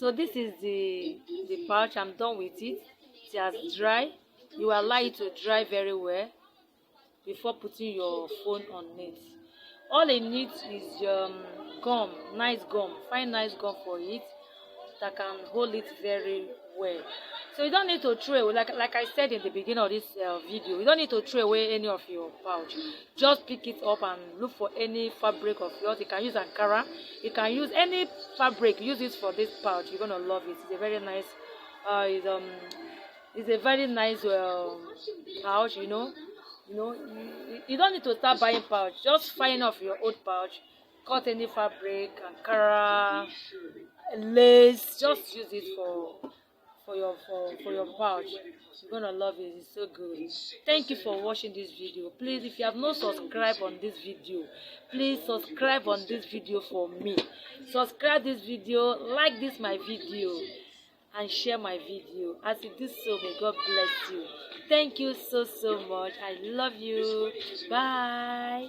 So this is the pouch. I'm done with it. It has dry. You allow it to dry very well before putting your phone on it. All it needs is gum, nice gum. Find nice gum for it that can hold it very well. So you don't need to throw away, like I said in the beginning of this video, you don't need to throw away any of your pouch. Just pick it up and look for any fabric of yours. You can use Ankara, you can use any fabric, use it for this pouch. You're gonna love it. It's a very nice it's a very nice pouch. You don't need to start buying pouch. Just find off your old pouch, cut any fabric, Ankara, lace, just use it for your pouch. You're gonna love it. It's so good. Thank you for watching this video. Please, if you have not subscribed on this video, please subscribe on this video for me. Subscribe this video, like this my video, and share my video. As you do so, may God bless you. Thank you so much. I love you. Bye.